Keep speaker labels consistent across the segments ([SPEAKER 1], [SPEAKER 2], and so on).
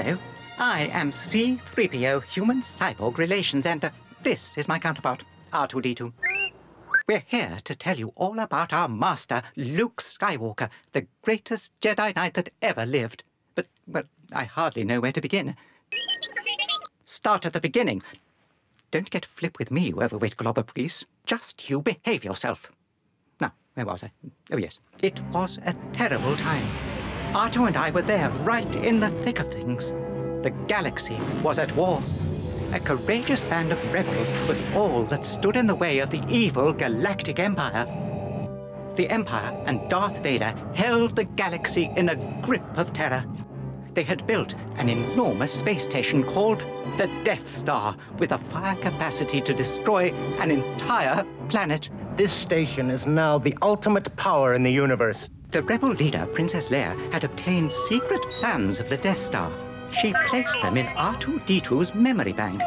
[SPEAKER 1] Hello, I am C-3PO Human-Cyborg Relations, and this is my counterpart, R2-D2. We're here to tell you all about our master, Luke Skywalker, the greatest Jedi Knight that ever lived. But, well, I hardly know where to begin. Start at the beginning. Don't get flip with me, you overweight globber priest. Just you behave yourself. Now, where was I? Oh, yes. It was a terrible time. R2 and I were there, right in the thick of things. The galaxy was at war. A courageous band of rebels was all that stood in the way of the evil Galactic Empire. The Empire and Darth Vader held the galaxy in a grip of terror. They had built an enormous space station called the Death Star, with a fire capacity to destroy an entire planet.
[SPEAKER 2] This station is now the ultimate power in the universe.
[SPEAKER 1] The rebel leader, Princess Leia, had obtained secret plans of the Death Star. She placed them in R2-D2's memory bank,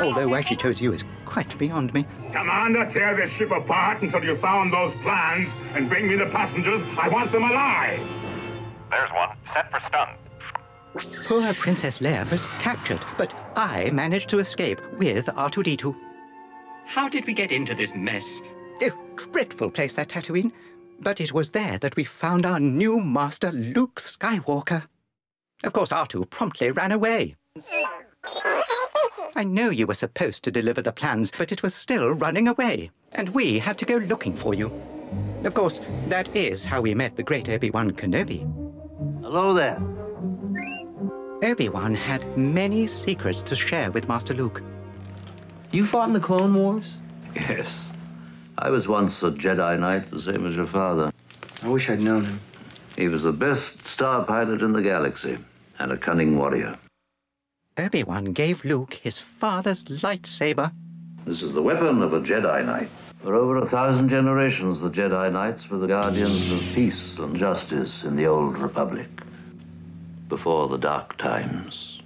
[SPEAKER 1] although why she chose you is quite beyond me.
[SPEAKER 3] Commander, tear this ship apart until you found those plans and bring me the passengers. I want them alive.
[SPEAKER 4] There's one. Set for stun.
[SPEAKER 1] Poor Princess Leia was captured, but I managed to escape with R2-D2.
[SPEAKER 5] How did we get into this mess?
[SPEAKER 1] Oh, dreadful place, that Tatooine. But it was there that we found our new master, Luke Skywalker. Of course, R2 promptly ran away. I know you were supposed to deliver the plans, but it was still running away, and we had to go looking for you. Of course, that is how we met the great Obi-Wan Kenobi.
[SPEAKER 2] Hello there.
[SPEAKER 1] Obi-Wan had many secrets to share with Master Luke.
[SPEAKER 6] You fought in the Clone Wars?
[SPEAKER 7] Yes. I was once a Jedi Knight, the same as your father.
[SPEAKER 6] I wish I'd known him.
[SPEAKER 7] He was the best star pilot in the galaxy, and a cunning warrior.
[SPEAKER 1] Obi-Wan gave Luke his father's lightsaber.
[SPEAKER 7] This is the weapon of a Jedi Knight. For over 1,000 generations, the Jedi Knights were the guardians of peace and justice in the old Republic. Before the dark times.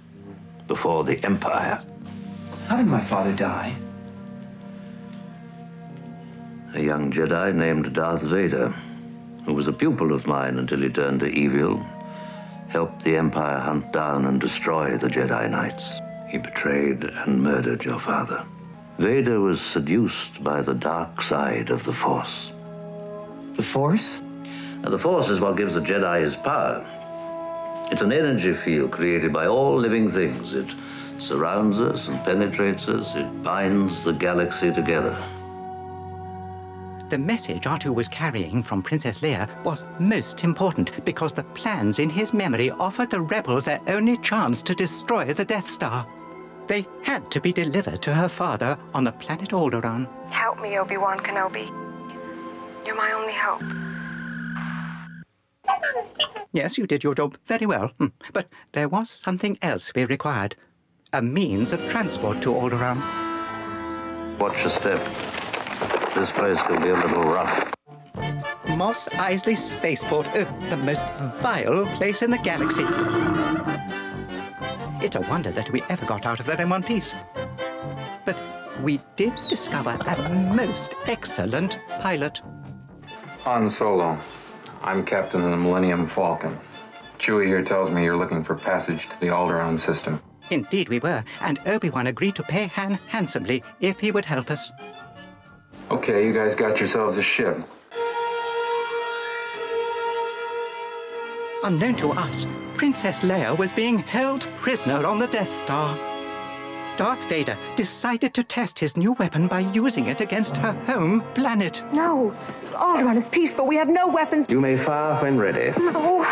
[SPEAKER 7] Before the Empire.
[SPEAKER 6] How did my father die?
[SPEAKER 7] A young Jedi named Darth Vader, who was a pupil of mine until he turned to evil, helped the Empire hunt down and destroy the Jedi Knights. He betrayed and murdered your father. Vader was seduced by the dark side of the Force.
[SPEAKER 6] The Force?
[SPEAKER 7] Now, the Force is what gives the Jedi his power. It's an energy field created by all living things. It surrounds us and penetrates us. It binds the galaxy together.
[SPEAKER 1] The message R2 was carrying from Princess Leia was most important because the plans in his memory offered the rebels their only chance to destroy the Death Star. They had to be delivered to her father on the planet Alderaan.
[SPEAKER 8] Help me, Obi-Wan Kenobi. You're my only hope.
[SPEAKER 1] Yes, you did your job very well, but there was something else we required. A means of transport to Alderaan.
[SPEAKER 7] Watch your step. This place can be a little rough.
[SPEAKER 1] Mos Eisley Spaceport, the most vile place in the galaxy. It's a wonder that we ever got out of there in one piece. But we did discover a most excellent pilot.
[SPEAKER 9] Han Solo. I'm captain of the Millennium Falcon. Chewie here tells me you're looking for passage to the Alderaan system.
[SPEAKER 1] Indeed we were, and Obi-Wan agreed to pay Han handsomely if he would help us.
[SPEAKER 9] Okay, you guys got yourselves a ship.
[SPEAKER 1] Unknown to us, Princess Leia was being held prisoner on the Death Star. Darth Vader decided to test his new weapon by using it against her home planet.
[SPEAKER 8] No, Alderaan is peaceful. We have no weapons.
[SPEAKER 2] You may fire when ready.
[SPEAKER 8] No.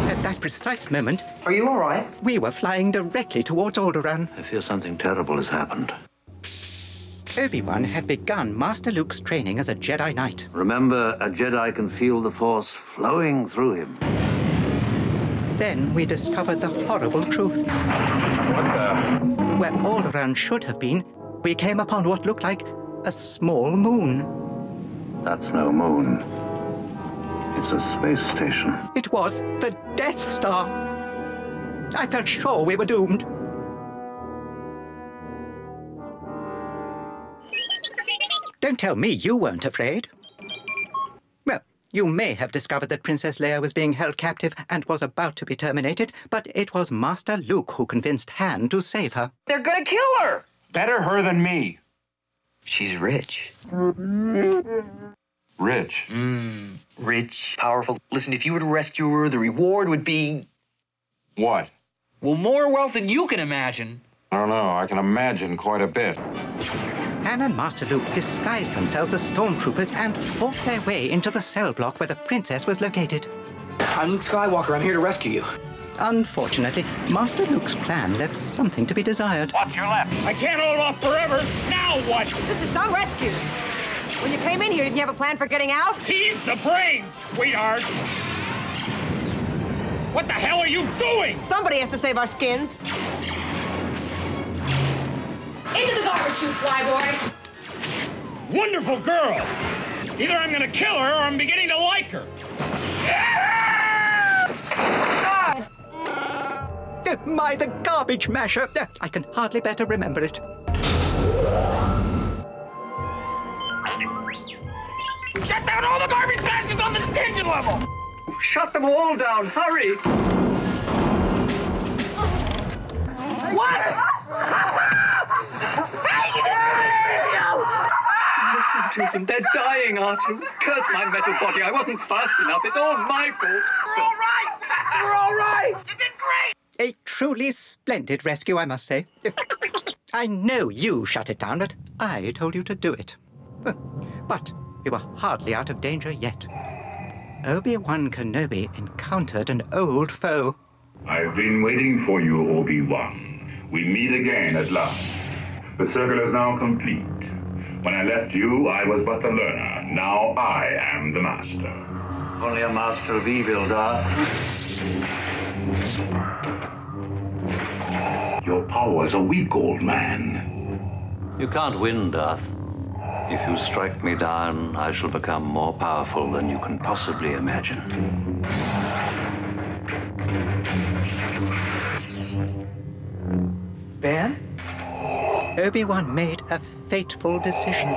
[SPEAKER 1] At that precise moment,
[SPEAKER 6] Are you all right?
[SPEAKER 1] we were flying directly towards Alderaan.
[SPEAKER 7] I fear something terrible has happened.
[SPEAKER 1] Obi-Wan had begun Master Luke's training as a Jedi Knight.
[SPEAKER 7] Remember, a Jedi can feel the Force flowing through him.
[SPEAKER 1] Then we discovered the horrible truth.
[SPEAKER 9] What the?
[SPEAKER 1] Where Alderaan should have been, we came upon what looked like a small moon.
[SPEAKER 7] That's no moon. It's a space station.
[SPEAKER 1] It was the Death Star. I felt sure we were doomed. Don't tell me you weren't afraid. Well, you may have discovered that Princess Leia was being held captive and was about to be terminated, but it was Master Luke who convinced Han to save her.
[SPEAKER 10] They're gonna kill her!
[SPEAKER 9] Better her than me.
[SPEAKER 6] She's rich.
[SPEAKER 9] Rich.
[SPEAKER 10] Rich, powerful. Listen, if you were to rescue her, the reward would be...
[SPEAKER 9] What?
[SPEAKER 10] well, more wealth than you can imagine.
[SPEAKER 9] I don't know. I can imagine quite a bit.
[SPEAKER 1] Han and Master Luke disguised themselves as stormtroopers and fought their way into the cell block where the princess was located.
[SPEAKER 6] I'm Luke Skywalker. I'm here to rescue you.
[SPEAKER 1] Unfortunately, Master Luke's plan left something to be desired.
[SPEAKER 4] Watch your left.
[SPEAKER 3] I can't hold off forever. Now what?
[SPEAKER 11] This is some rescue. When you came in here, didn't you have a plan for getting out?
[SPEAKER 3] He's the brains, sweetheart. What the hell are you doing?
[SPEAKER 11] Somebody has to save our skins. Into the garbage chute, flyboy!
[SPEAKER 3] Wonderful girl. Either I'm gonna kill her or I'm beginning to like her.
[SPEAKER 1] My, the garbage masher! I can hardly bear to remember it.
[SPEAKER 3] Shut down all the garbage patches on this engine level!
[SPEAKER 6] Shut them all down. Hurry.
[SPEAKER 3] What?
[SPEAKER 6] Listen to them. They're dying, R2. Curse my metal body. I wasn't fast enough. It's all my fault.
[SPEAKER 3] We're all right! We're all right! You did great!
[SPEAKER 1] A truly splendid rescue, I must say. I know you shut it down, but I told you to do it. But we were hardly out of danger yet. Obi-Wan Kenobi encountered an old foe.
[SPEAKER 3] I've been waiting for you, Obi-Wan. We meet again at last. The circle is now complete. When I left you, I was but the learner. Now I am the master.
[SPEAKER 7] Only a master of evil, Darth.
[SPEAKER 3] Your powers are weak, old man.
[SPEAKER 7] You can't win, Darth. If you strike me down, I shall become more powerful than you can possibly imagine.
[SPEAKER 6] Ben?
[SPEAKER 1] Obi-Wan made a fateful decision.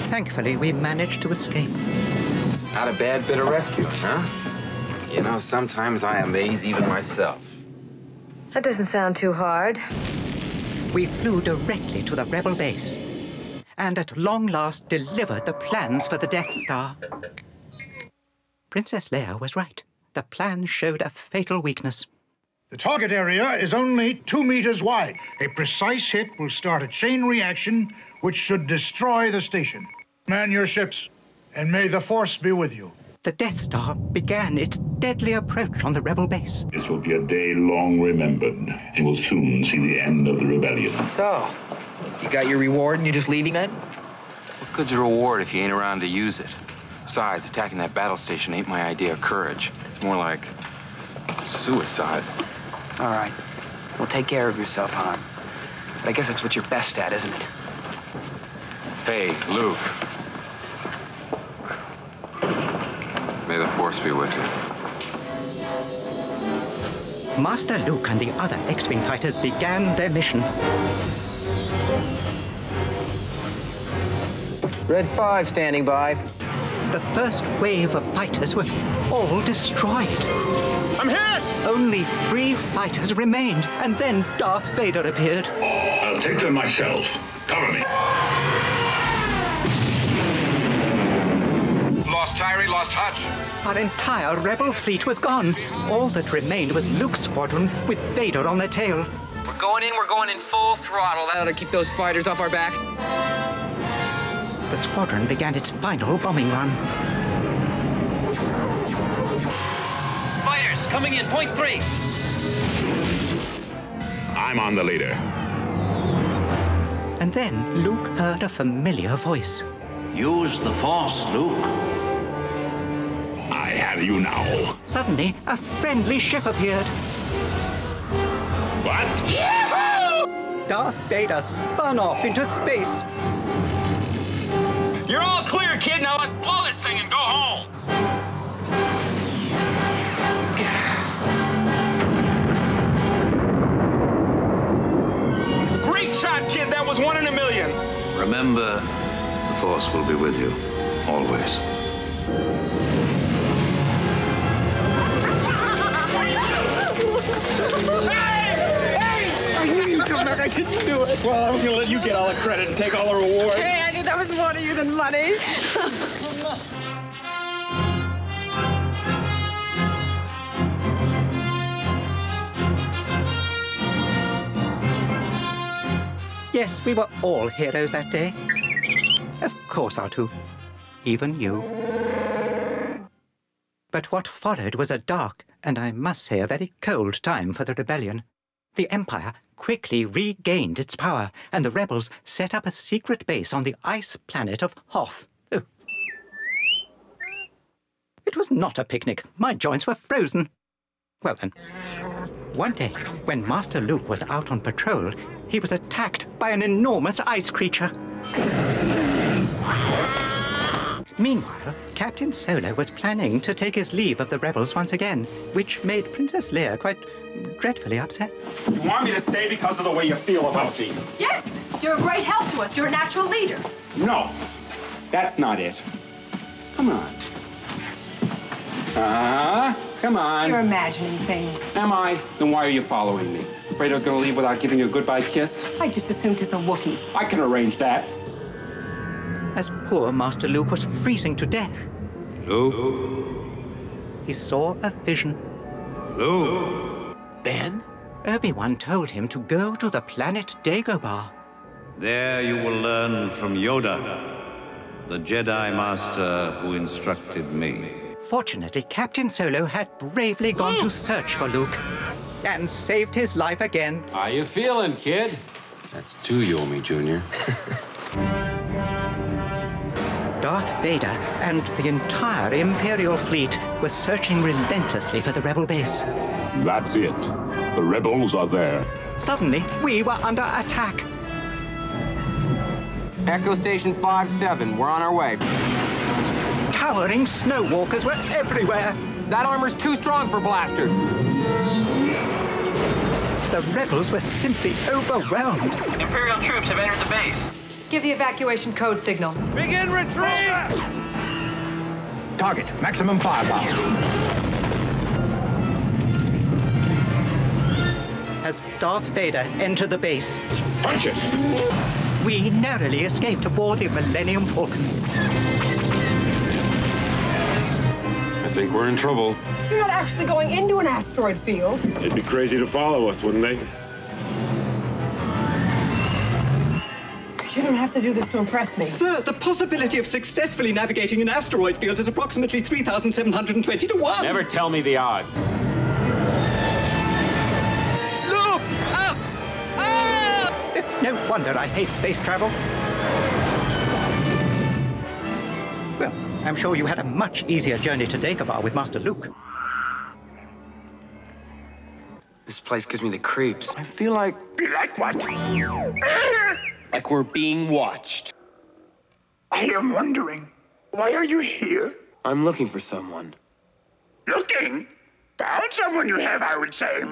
[SPEAKER 1] Thankfully, we managed to escape.
[SPEAKER 9] Not a bad bit of rescuing, huh? You know, sometimes I amaze even myself.
[SPEAKER 11] That doesn't sound too hard.
[SPEAKER 1] We flew directly to the rebel base, and at long last delivered the plans for the Death Star. Princess Leia was right. The plan showed a fatal weakness.
[SPEAKER 12] The target area is only 2 meters wide. A precise hit will start a chain reaction which should destroy the station. Man your ships, and may the Force be with you.
[SPEAKER 1] The Death Star began its deadly approach on the rebel base.
[SPEAKER 3] This will be a day long remembered, and we'll soon see the end of the rebellion.
[SPEAKER 10] So, you got your reward and you're just leaving then?
[SPEAKER 9] What good's a reward if you ain't around to use it? Besides, attacking that battle station ain't my idea of courage. It's more like suicide.
[SPEAKER 6] All right. Well, take care of yourself, Han. But I guess that's what you're best at, isn't it?
[SPEAKER 9] Hey, Luke. May the Force be with you.
[SPEAKER 1] Master Luke and the other X-Wing fighters began their mission.
[SPEAKER 10] Red 5 standing by.
[SPEAKER 1] The first wave of fighters were all destroyed.
[SPEAKER 12] I'm hit!
[SPEAKER 1] Only 3 fighters remained, and then Darth Vader appeared.
[SPEAKER 3] I'll take them myself. Cover me.
[SPEAKER 4] Lost Tyree, lost Hutch.
[SPEAKER 1] Our entire rebel fleet was gone. All that remained was Luke's squadron with Vader on their tail.
[SPEAKER 10] We're going in full throttle. That ought to keep those fighters off our back.
[SPEAKER 1] The squadron began its final bombing run.
[SPEAKER 5] Fighters coming in, point 3.
[SPEAKER 3] I'm on the leader.
[SPEAKER 1] And then Luke heard a familiar voice.
[SPEAKER 7] Use the Force, Luke.
[SPEAKER 3] I have you now.
[SPEAKER 1] Suddenly, a friendly ship appeared.
[SPEAKER 3] What?
[SPEAKER 1] Yahoo! Darth Vader spun off into space.
[SPEAKER 9] You're all clear, kid. Now let's blow this thing and go home. Great shot, kid. That was 1 in a million.
[SPEAKER 7] Remember, the Force will be with you, always.
[SPEAKER 6] I knew you'd come back. I just knew it. Well, I was going to let you get all the credit and take all the reward.
[SPEAKER 11] Hey, I knew that was more to you than money.
[SPEAKER 1] Yes, we were all heroes that day. Of course, R2. Even you. But what followed was a dark, and I must say a very cold time for the rebellion. The Empire quickly regained its power, and the rebels set up a secret base on the ice planet of Hoth. Oh. It was not a picnic. My joints were frozen. Well then, one day, when Master Luke was out on patrol, he was attacked by an enormous ice creature. Meanwhile, Captain Solo was planning to take his leave of the rebels once again, which made Princess Leia quite dreadfully upset.
[SPEAKER 9] You want me to stay because of the way you feel about me?
[SPEAKER 11] Yes, you're a great help to us. You're a natural leader.
[SPEAKER 9] No, that's not it. Come on. Come on.
[SPEAKER 11] You're imagining things.
[SPEAKER 9] Am I? Then why are you following me? Afraid I was going to leave without giving you a goodbye kiss?
[SPEAKER 11] I just assumed it's a Wookiee.
[SPEAKER 9] I can arrange that.
[SPEAKER 1] As poor Master Luke was freezing to death,
[SPEAKER 7] Luke?
[SPEAKER 1] he saw a vision.
[SPEAKER 7] Luke?
[SPEAKER 10] Ben?
[SPEAKER 1] Obi-Wan told him to go to the planet Dagobah.
[SPEAKER 7] There you will learn from Yoda, the Jedi Master who instructed me.
[SPEAKER 1] Fortunately, Captain Solo had bravely gone to search for Luke and saved his life again.
[SPEAKER 9] How you feeling, kid? That's 2 you owe me, Junior.
[SPEAKER 1] Darth Vader and the entire Imperial fleet were searching relentlessly for the rebel base.
[SPEAKER 3] That's it. The rebels are there.
[SPEAKER 1] Suddenly, we were under attack.
[SPEAKER 9] Echo Station 5-7. We're on our way.
[SPEAKER 1] Towering snowwalkers were everywhere.
[SPEAKER 9] That armor's too strong for Blaster.
[SPEAKER 1] The rebels were simply overwhelmed.
[SPEAKER 4] Imperial troops have entered the base.
[SPEAKER 11] Give the evacuation code signal.
[SPEAKER 9] Begin retreat!
[SPEAKER 2] Target, maximum firepower.
[SPEAKER 1] As Darth Vader entered the base,
[SPEAKER 3] Punch it!
[SPEAKER 1] we narrowly escaped aboard the Millennium Falcon.
[SPEAKER 9] I think we're in trouble.
[SPEAKER 11] You're not actually going into an asteroid field.
[SPEAKER 3] They'd be crazy to follow us, wouldn't they?
[SPEAKER 11] You don't have to do this to impress me.
[SPEAKER 6] Sir, the possibility of successfully navigating an asteroid field is approximately 3,720 to 1.
[SPEAKER 9] Never tell me the odds.
[SPEAKER 6] Look! Up! Ah!
[SPEAKER 1] No wonder I hate space travel. Well, I'm sure you had a much easier journey to Dagobah with Master Luke.
[SPEAKER 10] This place gives me the creeps. I feel like...
[SPEAKER 3] Be like what?
[SPEAKER 10] Like we're being watched.
[SPEAKER 3] I am wondering, why are you here?
[SPEAKER 10] I'm looking for someone.
[SPEAKER 3] Looking? Found someone you have, I would say.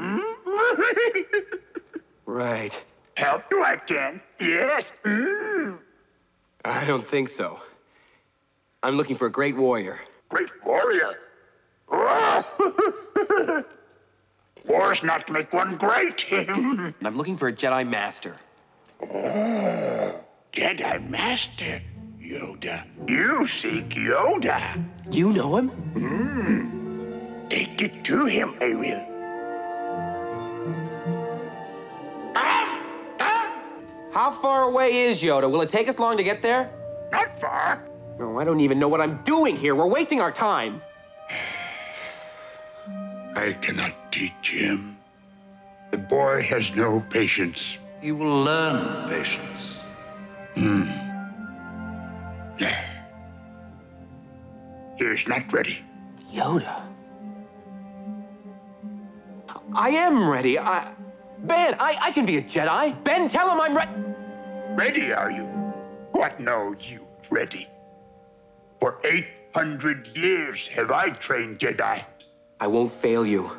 [SPEAKER 10] Right.
[SPEAKER 3] Help you I can. Yes.
[SPEAKER 10] I don't think so. I'm looking for a great warrior.
[SPEAKER 3] Great warrior. Wars not make one great.
[SPEAKER 10] And I'm looking for a Jedi Master.
[SPEAKER 3] Oh, Jedi Master Yoda. You seek Yoda.
[SPEAKER 10] You know him?
[SPEAKER 3] Take it to him, I will.
[SPEAKER 10] How far away is Yoda? Will it take us long to get there?
[SPEAKER 3] Not far.
[SPEAKER 10] No, I don't even know what I'm doing here. We're wasting our time.
[SPEAKER 3] I cannot teach him. The boy has no patience.
[SPEAKER 7] You will learn patience.
[SPEAKER 3] He is not ready.
[SPEAKER 10] Yoda. I am ready. Ben, I can be a Jedi. Ben, tell him I'm ready.
[SPEAKER 3] Ready, are you? What know you, ready?
[SPEAKER 13] For 800 years have I trained Jedi.
[SPEAKER 10] I won't fail you.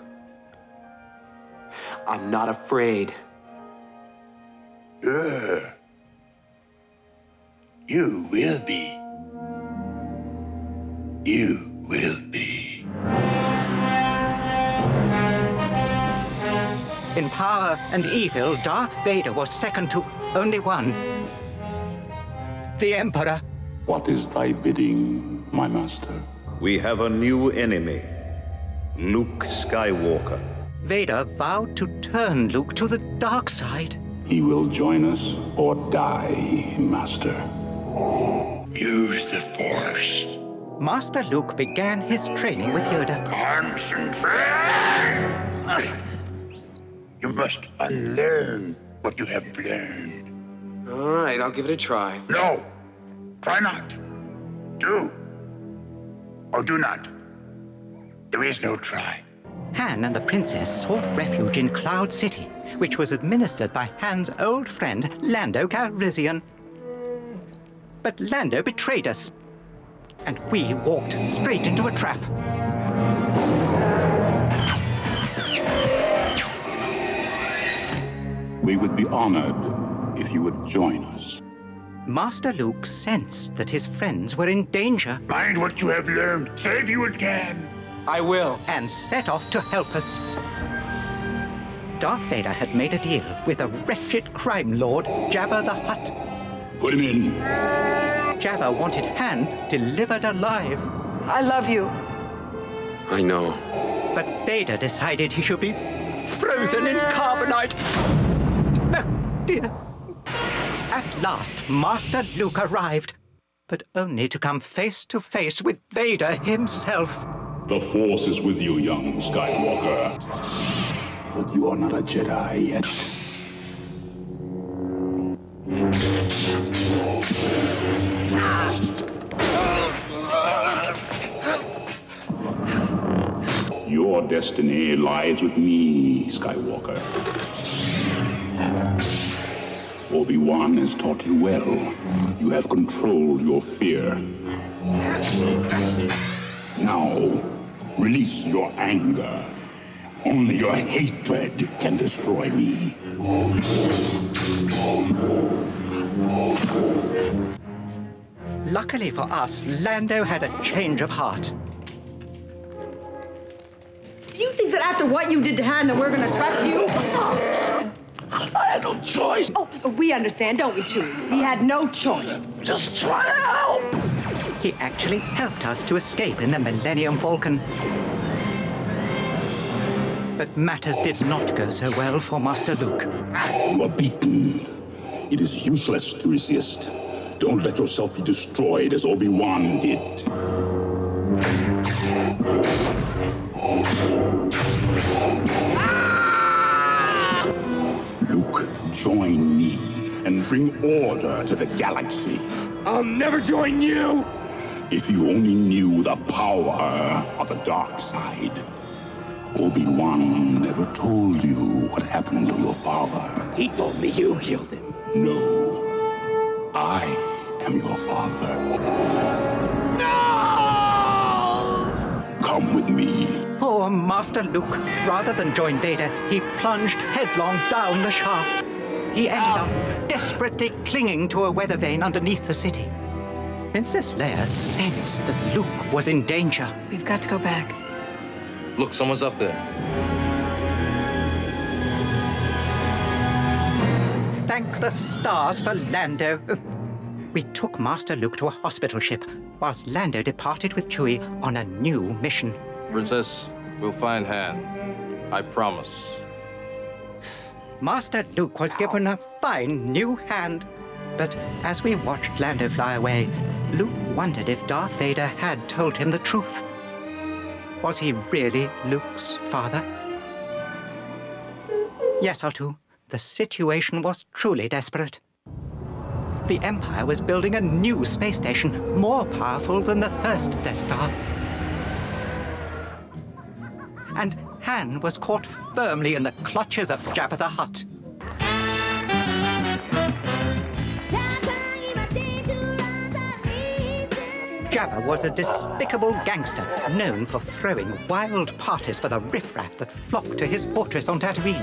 [SPEAKER 10] I'm not afraid.
[SPEAKER 13] You will be. You will be.
[SPEAKER 1] In power and evil, Darth Vader was second to only one. The Emperor.
[SPEAKER 3] What is thy bidding, my master?
[SPEAKER 14] We have a new enemy, Luke Skywalker.
[SPEAKER 1] Vader vowed to turn Luke to the dark side.
[SPEAKER 3] He will join us or die, master.
[SPEAKER 13] Use the Force.
[SPEAKER 1] Master Luke began his training with Yoda.
[SPEAKER 13] Concentrate! You must unlearn what you have learned.
[SPEAKER 10] All right, I'll give it a try.
[SPEAKER 13] No! Try not. Do. Or do not. There is no try.
[SPEAKER 1] Han and the princess sought refuge in Cloud City, which was administered by Han's old friend, Lando Calrissian. But Lando betrayed us, and we walked straight into a trap.
[SPEAKER 3] We would be honored if you would join us.
[SPEAKER 1] Master Luke sensed that his friends were in danger.
[SPEAKER 13] Mind what you have learned. Save you again.
[SPEAKER 10] I will.
[SPEAKER 1] And set off to help us. Darth Vader had made a deal with a wretched crime lord, Jabba the Hutt.
[SPEAKER 3] Put him in.
[SPEAKER 1] Jabba wanted Han delivered alive.
[SPEAKER 11] I love you.
[SPEAKER 9] I know.
[SPEAKER 1] But Vader decided he should be frozen in carbonite. Oh, dear. At last, Master Luke arrived, but only to come face to face with Vader himself.
[SPEAKER 3] The Force is with you, young Skywalker. But you are not a Jedi yet. Your destiny lies with me, Skywalker. Obi-Wan has taught you well. You have controlled your fear. Now, release your anger. Only your hatred can destroy me.
[SPEAKER 1] Luckily for us, Lando had a change of heart.
[SPEAKER 11] Do you think that after what you did to Han that we're gonna trust you?
[SPEAKER 13] I had no choice.
[SPEAKER 11] Oh, we understand, don't we, Chewie? He had no choice.
[SPEAKER 13] Just try to help.
[SPEAKER 1] He actually helped us to escape in the Millennium Falcon. But matters did not go so well for Master Luke.
[SPEAKER 3] You are beaten. It is useless to resist. Don't let yourself be destroyed as Obi-Wan did. Luke, join me and bring order to the galaxy.
[SPEAKER 10] I'll never join you!
[SPEAKER 3] If you only knew the power of the dark side. Obi-Wan never told you what happened to your father.
[SPEAKER 10] He told me you killed him.
[SPEAKER 3] No. I am your father.
[SPEAKER 10] No!
[SPEAKER 3] Come with me.
[SPEAKER 1] Poor Master Luke. Rather than join Vader, he plunged headlong down the shaft. He ended up desperately clinging to a weather vane underneath the city. Princess Leia sensed that Luke was in danger.
[SPEAKER 11] We've got to go back.
[SPEAKER 15] Look, someone's up there.
[SPEAKER 1] Thank the stars for Lando. We took Master Luke to a hospital ship, whilst Lando departed with Chewie on a new mission.
[SPEAKER 15] Princess, we'll find Han. I promise.
[SPEAKER 1] Master Luke was given a fine new hand. But as we watched Lando fly away, Luke wondered if Darth Vader had told him the truth. Was he really Luke's father? Yes, R2. The situation was truly desperate. The Empire was building a new space station, more powerful than the first Death Star. And Han was caught firmly in the clutches of Jabba the Hutt. Jabba was a despicable gangster known for throwing wild parties for the riffraff that flocked to his fortress on Tatooine.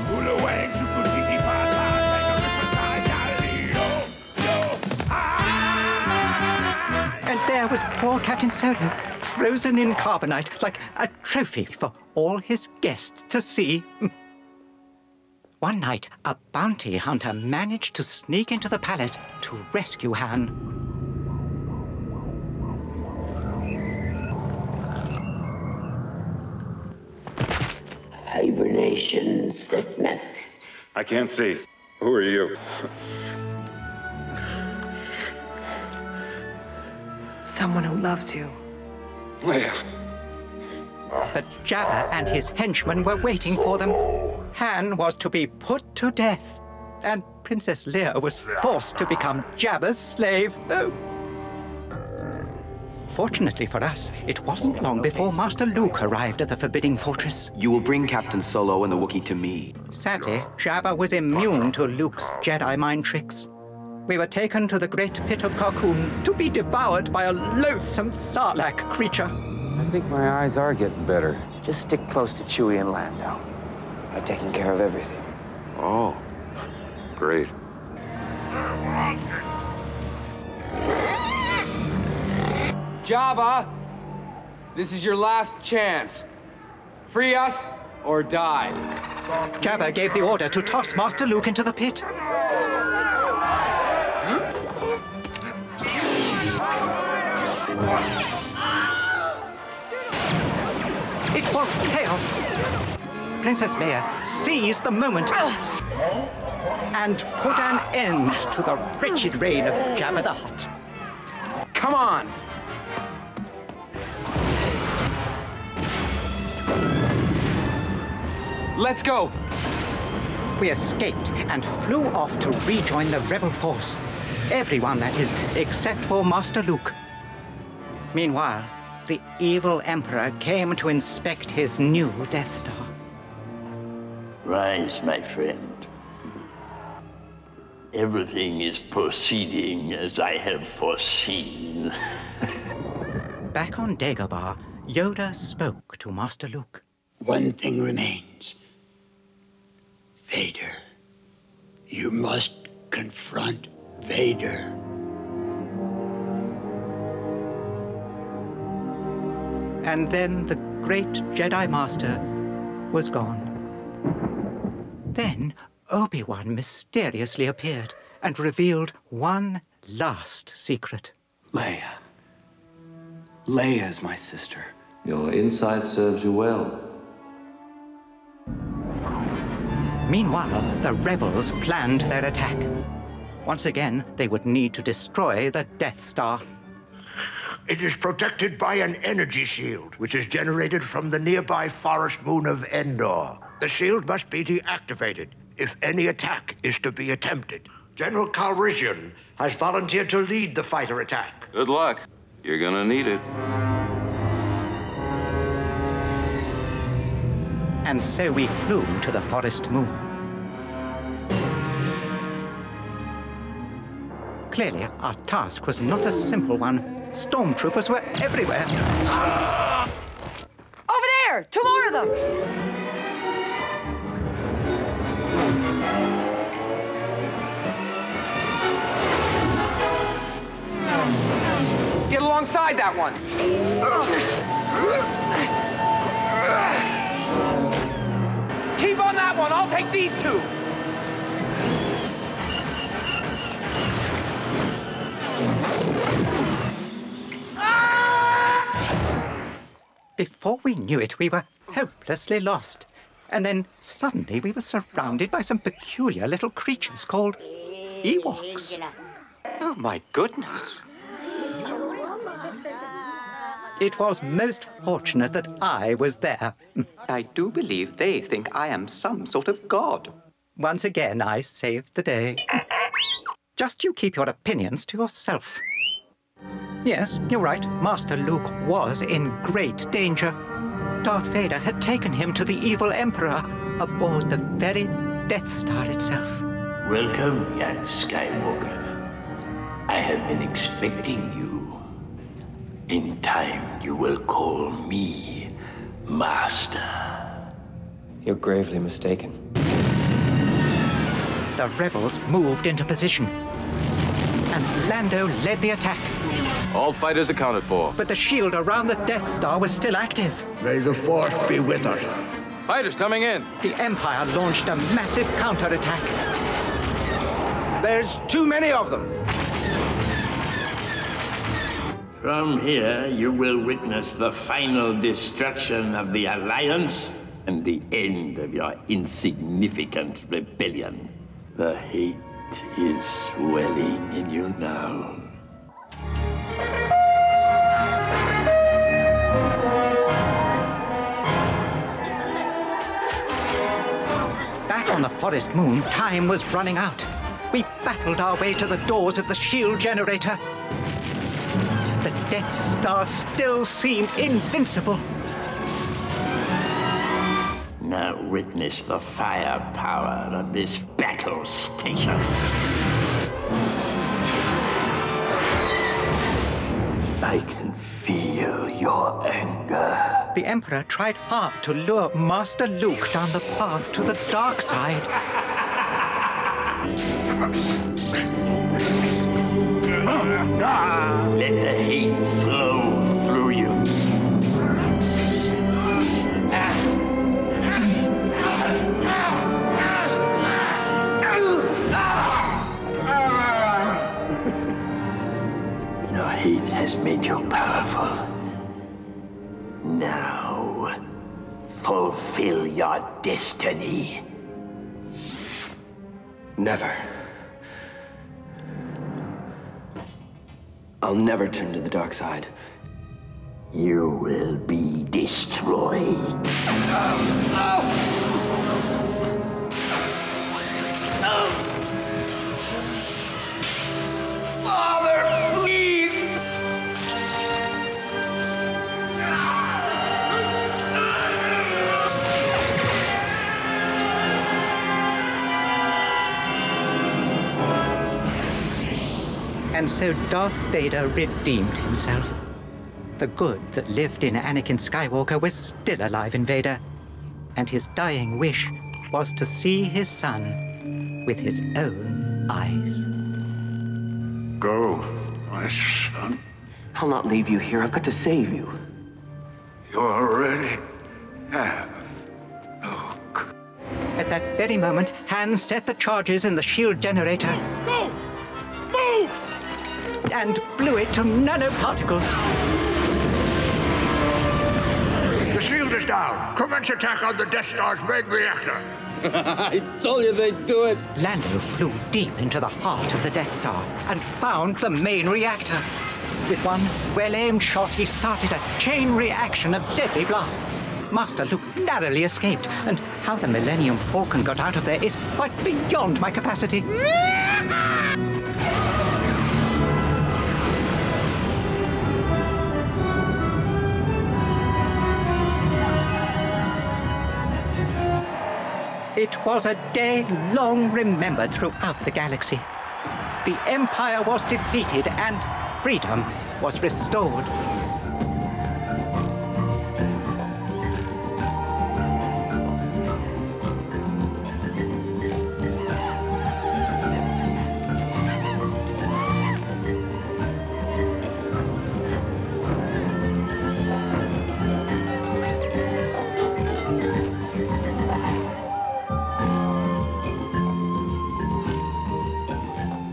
[SPEAKER 1] And there was poor Captain Solo, frozen in carbonite like a trophy for all his guests to see. One night, a bounty hunter managed to sneak into the palace to rescue Han.
[SPEAKER 16] Hibernation sickness.
[SPEAKER 9] I can't see. Who are you?
[SPEAKER 8] Someone who loves you.
[SPEAKER 9] Leia.
[SPEAKER 1] But Jabba and his henchmen were waiting for them. Han was to be put to death, and Princess Leia was forced to become Jabba's slave. Oh. Fortunately for us, it wasn't long before Master Luke arrived at the Forbidding Fortress.
[SPEAKER 10] You will bring Captain Solo and the Wookiee to me.
[SPEAKER 1] Sadly, Jabba was immune to Luke's Jedi mind tricks. We were taken to the Great Pit of Carkoon to be devoured by a loathsome Sarlacc creature.
[SPEAKER 9] I think my eyes are getting better.
[SPEAKER 17] Just stick close to Chewie and Lando. I've taken care of everything.
[SPEAKER 9] Oh, great.
[SPEAKER 10] Jabba, this is your last chance. Free us or die.
[SPEAKER 1] Jabba gave the order to toss Master Luke into the pit. It was chaos. Princess Leia seized the moment and put an end to the wretched reign of Jabba the Hutt.
[SPEAKER 10] Come on! Let's go!
[SPEAKER 1] We escaped and flew off to rejoin the rebel force. Everyone, that is, except for Master Luke. Meanwhile, the evil Emperor came to inspect his new Death Star.
[SPEAKER 16] Rise, my friend. Everything is proceeding as I have foreseen.
[SPEAKER 1] Back on Dagobah, Yoda spoke to Master Luke.
[SPEAKER 13] One thing remains. Vader. You must confront Vader.
[SPEAKER 1] And then the great Jedi Master was gone. Then Obi-Wan mysteriously appeared and revealed one last secret.
[SPEAKER 10] Leia. Leia's my sister.
[SPEAKER 7] Your insight serves you well.
[SPEAKER 1] Meanwhile, the rebels planned their attack. Once again, they would need to destroy the Death Star.
[SPEAKER 12] It is protected by an energy shield, which is generated from the nearby forest moon of Endor. The shield must be deactivated if any attack is to be attempted. General Calrissian has volunteered to lead the fighter attack.
[SPEAKER 9] Good luck. You're gonna need it.
[SPEAKER 1] And so we flew to the forest moon. Clearly, our task was not a simple one. Stormtroopers were everywhere.
[SPEAKER 11] Over there! 2 more of them!
[SPEAKER 10] Get alongside that one! Keep on that one! I'll take these 2!
[SPEAKER 1] Before we knew it, we were hopelessly lost. And then suddenly we were surrounded by some peculiar little creatures called Ewoks.
[SPEAKER 5] Oh, my goodness.
[SPEAKER 1] It was most fortunate that I was there.
[SPEAKER 5] I do believe they think I am some sort of god.
[SPEAKER 1] Once again, I saved the day. Just you keep your opinions to yourself. Yes, you're right. Master Luke was in great danger. Darth Vader had taken him to the evil Emperor aboard the very Death Star itself.
[SPEAKER 16] Welcome, young Skywalker. I have been expecting you. In time, you will call me Master.
[SPEAKER 17] You're gravely mistaken.
[SPEAKER 1] The rebels moved into position, and Lando led the attack.
[SPEAKER 15] All fighters accounted for.
[SPEAKER 1] But the shield around the Death Star was still active.
[SPEAKER 12] May the Force be with us.
[SPEAKER 15] Fighters coming in.
[SPEAKER 1] The Empire launched a massive counterattack.
[SPEAKER 2] There's too many of them.
[SPEAKER 16] From here, you will witness the final destruction of the Alliance and the end of your insignificant rebellion. The hate is swelling in you now.
[SPEAKER 1] Back on the forest moon, time was running out. We battled our way to the doors of the shield generator. The Death Star still seemed invincible.
[SPEAKER 16] Now witness the firepower of this battle station. I can feel your anger.
[SPEAKER 1] The Emperor tried hard to lure Master Luke down the path to the dark side.
[SPEAKER 16] Let the hate flow through you. Your hate has made you powerful. Now, fulfill your destiny.
[SPEAKER 17] Never. I'll never turn to the dark side.
[SPEAKER 16] You will be destroyed. Father, please!
[SPEAKER 1] And so Darth Vader redeemed himself. The good that lived in Anakin Skywalker was still alive in Vader, and his dying wish was to see his son with his own eyes.
[SPEAKER 12] Go, my son.
[SPEAKER 17] I'll not leave you here. I've got to save you.
[SPEAKER 12] You already have.
[SPEAKER 1] At that very moment, Han set the charges in the shield generator.
[SPEAKER 12] Go! Move!
[SPEAKER 1] And blew it to nanoparticles.
[SPEAKER 12] The shield is down. Commence attack on the Death Star's main reactor.
[SPEAKER 15] I told you they'd do it.
[SPEAKER 1] Lando flew deep into the heart of the Death Star and found the main reactor. With one well-aimed shot, he started a chain reaction of deadly blasts. Master Luke narrowly escaped, and how the Millennium Falcon got out of there is quite beyond my capacity. It was a day long remembered throughout the galaxy. The Empire was defeated and freedom was restored.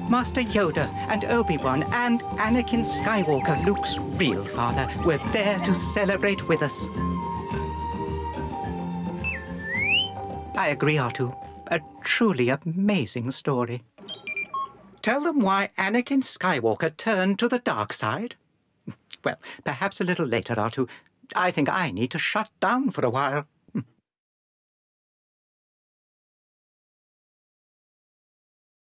[SPEAKER 1] Master Yoda and Obi-Wan and Anakin Skywalker, Luke's real father, were there to celebrate with us. I agree, R2. A truly amazing story. Tell them why Anakin Skywalker turned to the dark side? Well, perhaps a little later, R2. I think I need to shut down for a while.